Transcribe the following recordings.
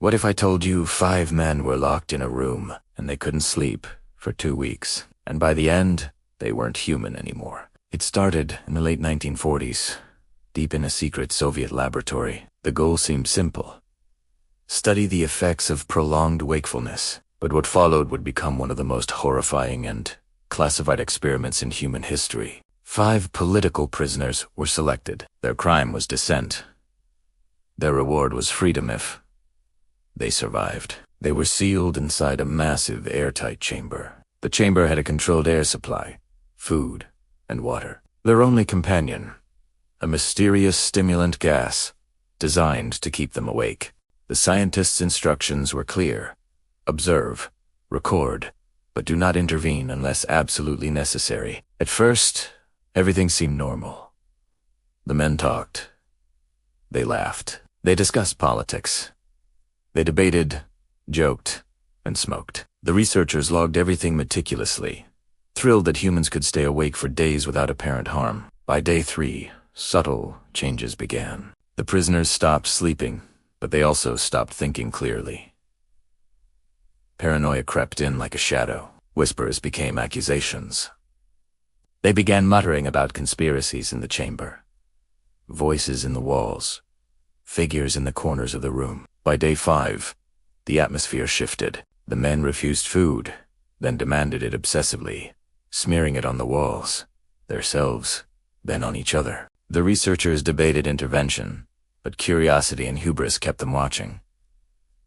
What if I told you 5 men were locked in a room and they couldn't sleep for 2 weeks, and by the end, they weren't human anymore? It started in the late 1940s, deep in a secret Soviet laboratory. The goal seemed simple: study the effects of prolonged wakefulness. But what followed would become one of the most horrifying and classified experiments in human history. 5 political prisoners were selected. Their crime was dissent. Their reward was freedom if they survived. They were sealed inside a massive airtight chamber. The chamber had a controlled air supply, food, and water. Their only companion, a mysterious stimulant gas designed to keep them awake. The scientists' instructions were clear: observe, record, but do not intervene unless absolutely necessary. At first, everything seemed normal. The men talked. They laughed. They discussed politics. They debated, joked, and smoked. The researchers logged everything meticulously, thrilled that humans could stay awake for days without apparent harm. By day 3, subtle changes began. The prisoners stopped sleeping, but they also stopped thinking clearly. Paranoia crept in like a shadow. Whispers became accusations. They began muttering about conspiracies in the chamber. Voices in the walls. Figures in the corners of the room. By day 5, the atmosphere shifted. The men refused food, then demanded it obsessively, smearing it on the walls, themselves, then on each other. The researchers debated intervention, but curiosity and hubris kept them watching.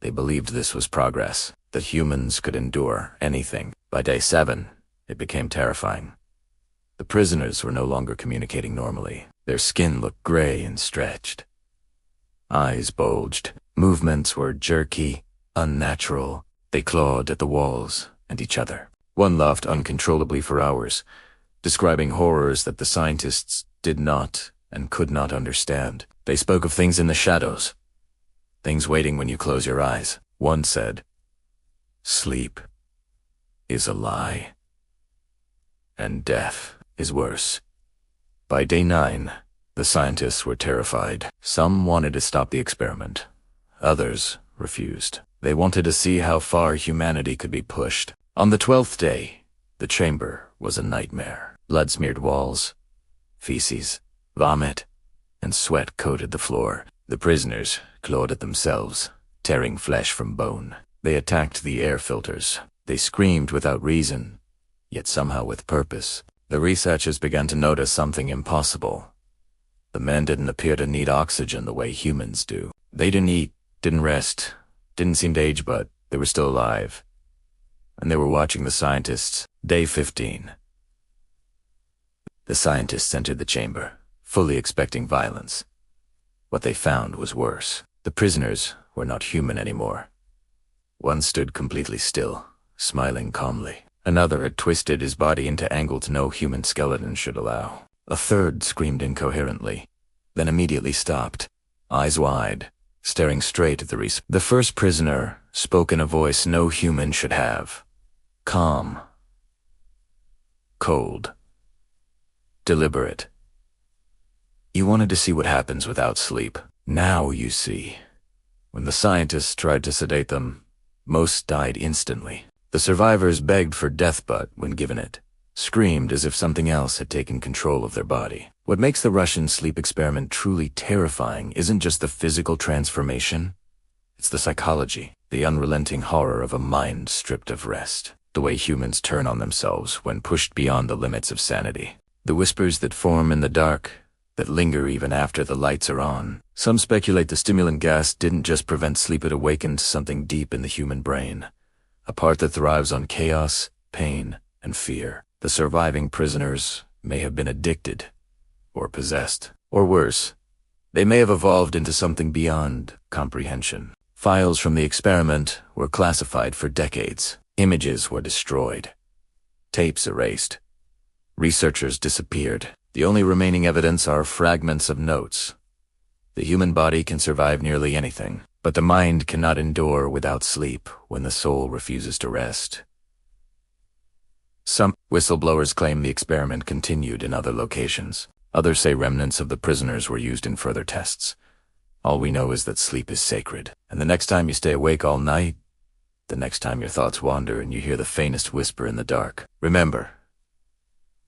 They believed this was progress, that humans could endure anything. By day 7, it became terrifying. The prisoners were no longer communicating normally. Their skin looked gray and stretched. Eyes bulged. Movements were jerky, unnatural. They clawed at the walls and each other. One laughed uncontrollably for hours, describing horrors that the scientists did not and could not understand. They spoke of things in the shadows, things waiting when you close your eyes. One said, "Sleep is a lie, and death is worse." By day 9, the scientists were terrified. Some wanted to stop the experiment. Others refused. They wanted to see how far humanity could be pushed. On the 12th day, the chamber was a nightmare. Blood-smeared walls, feces, vomit, and sweat coated the floor. The prisoners clawed at themselves, tearing flesh from bone. They attacked the air filters. They screamed without reason, yet somehow with purpose. The researchers began to notice something impossible. The men didn't appear to need oxygen the way humans do. They didn't eat, didn't rest, didn't seem to age, but they were still alive. And they were watching the scientists. Day 15. The scientists entered the chamber, fully expecting violence. What they found was worse. The prisoners were not human anymore. One stood completely still, smiling calmly. Another had twisted his body into angles no human skeleton should allow. A third screamed incoherently, then immediately stopped, eyes wide, staring straight at the first prisoner spoke in a voice no human should have. Calm. Cold. Deliberate. You wanted to see what happens without sleep. Now you see. When the scientists tried to sedate them, most died instantly. The survivors begged for death, but when given it, screamed as if something else had taken control of their body. What makes the Russian sleep experiment truly terrifying isn't just the physical transformation, it's the psychology, the unrelenting horror of a mind stripped of rest, the way humans turn on themselves when pushed beyond the limits of sanity, the whispers that form in the dark, that linger even after the lights are on. Some speculate the stimulant gas didn't just prevent sleep, it awakened something deep in the human brain, a part that thrives on chaos, pain, and fear. The surviving prisoners may have been addicted, or possessed, or worse, they may have evolved into something beyond comprehension. Files from the experiment were classified for decades. Images were destroyed. Tapes erased. Researchers disappeared. The only remaining evidence are fragments of notes. The human body can survive nearly anything, but the mind cannot endure without sleep when the soul refuses to rest. Some whistleblowers claim the experiment continued in other locations. Others say remnants of the prisoners were used in further tests. All we know is that sleep is sacred. And the next time you stay awake all night, the next time your thoughts wander and you hear the faintest whisper in the dark, remember,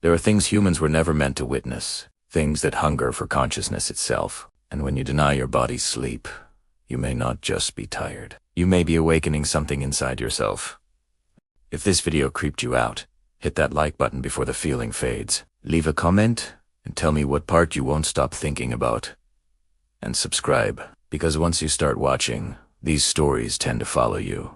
there are things humans were never meant to witness, things that hunger for consciousness itself. And when you deny your body sleep, you may not just be tired. You may be awakening something inside yourself. If this video creeped you out, hit that like button before the feeling fades. Leave a comment and tell me what part you won't stop thinking about. And subscribe, because once you start watching, these stories tend to follow you.